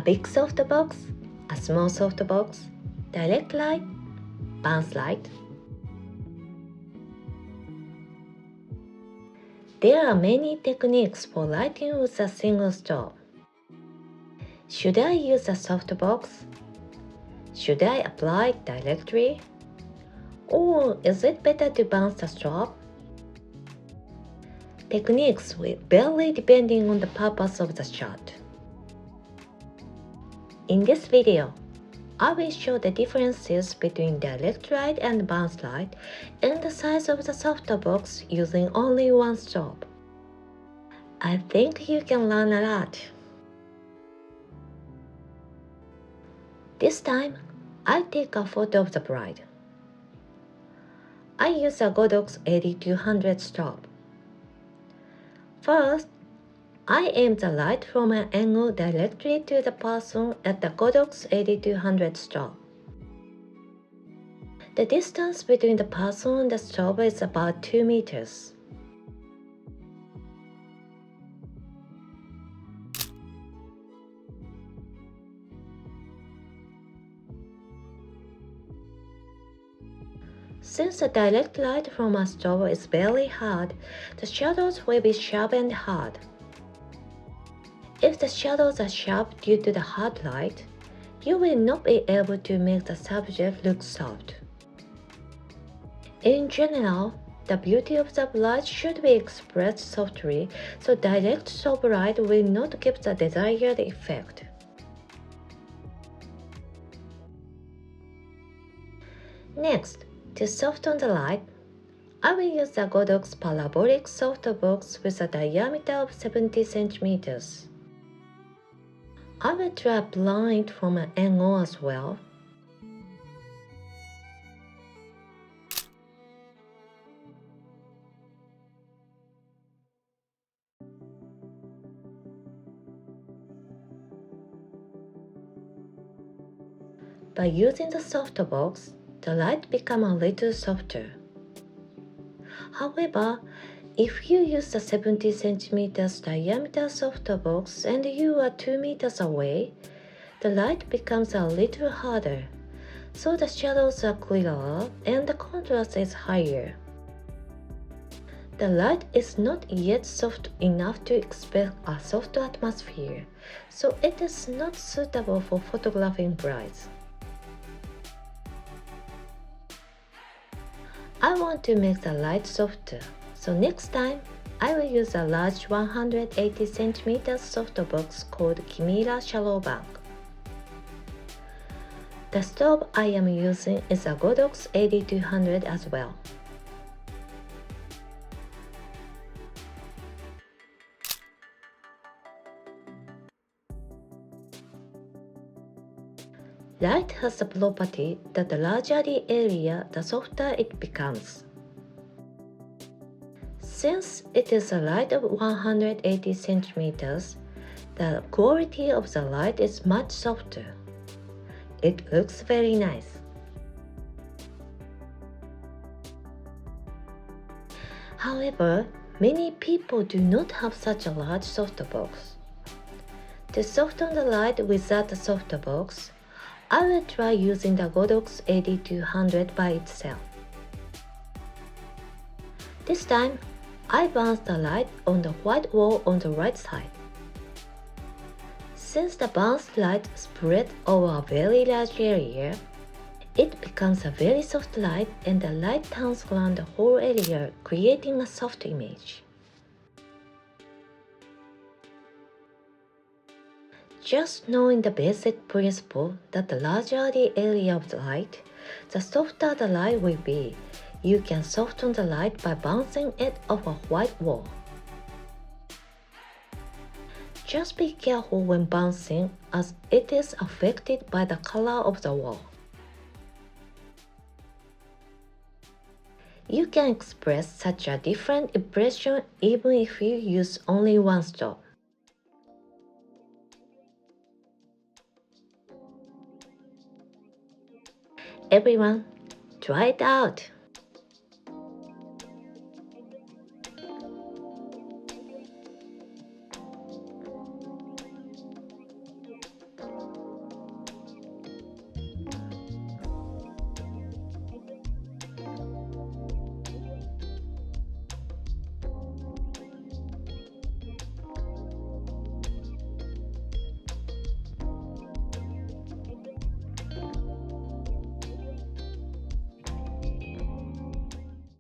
A big softbox, a small softbox, direct light, bounce light. There are many techniques for lighting with a single strobe. Should I use a softbox? Should I apply it directly? Or is it better to bounce the strobe? Techniques will vary depending on the purpose of the shot. In this video, I will show the differences between direct light and bounce light and the size of the softbox using only one strobe. I think you can learn a lot. This time, I take a photo of the bride. I use a Godox 8200 strobe. First, I aim the light from an angle directly to the person at the Godox 8200 strobe. The distance between the person and the strobe is about 2 meters. Since the direct light from a strobe is very hard, the shadows will be sharp and hard. If the shadows are sharp due to the hard light, you will not be able to make the subject look soft. In general, the beauty of the light should be expressed softly, so direct strobe light will not give the desired effect. Next, to soften the light, I will use the Godox parabolic softbox with a diameter of 70 cm. I will try applying it from an angle as well. By using the softbox, the light becomes a little softer. However, if you use the 70 cm diameter softbox and you are 2 meters away, the light becomes a little harder, so the shadows are clearer and the contrast is higher. The light is not yet soft enough to expect a soft atmosphere, so it is not suitable for photographing brides. I want to make the light softer, so next time I will use a large 180 cm softbox called Kimira Shallow Bank. The strobe I am using is a Godox 8200 as well. Light has the property that the larger the area, the softer it becomes. Since it is a light of 180 centimeters, the quality of the light is much softer. It looks very nice. However, many people do not have such a large softbox. To soften the light without the softbox, I will try using the Godox 8200 by itself. This time, I bounce the light on the white wall on the right side. Since the bounced light spread over a very large area, it becomes a very soft light and the light turns around the whole area, creating a soft image. Just knowing the basic principle that the larger the area of the light, the softer the light will be, you can soften the light by bouncing it off a white wall. Just be careful when bouncing as it is affected by the color of the wall. You can express such a different impression even if you use only one strobe. Everyone, try it out!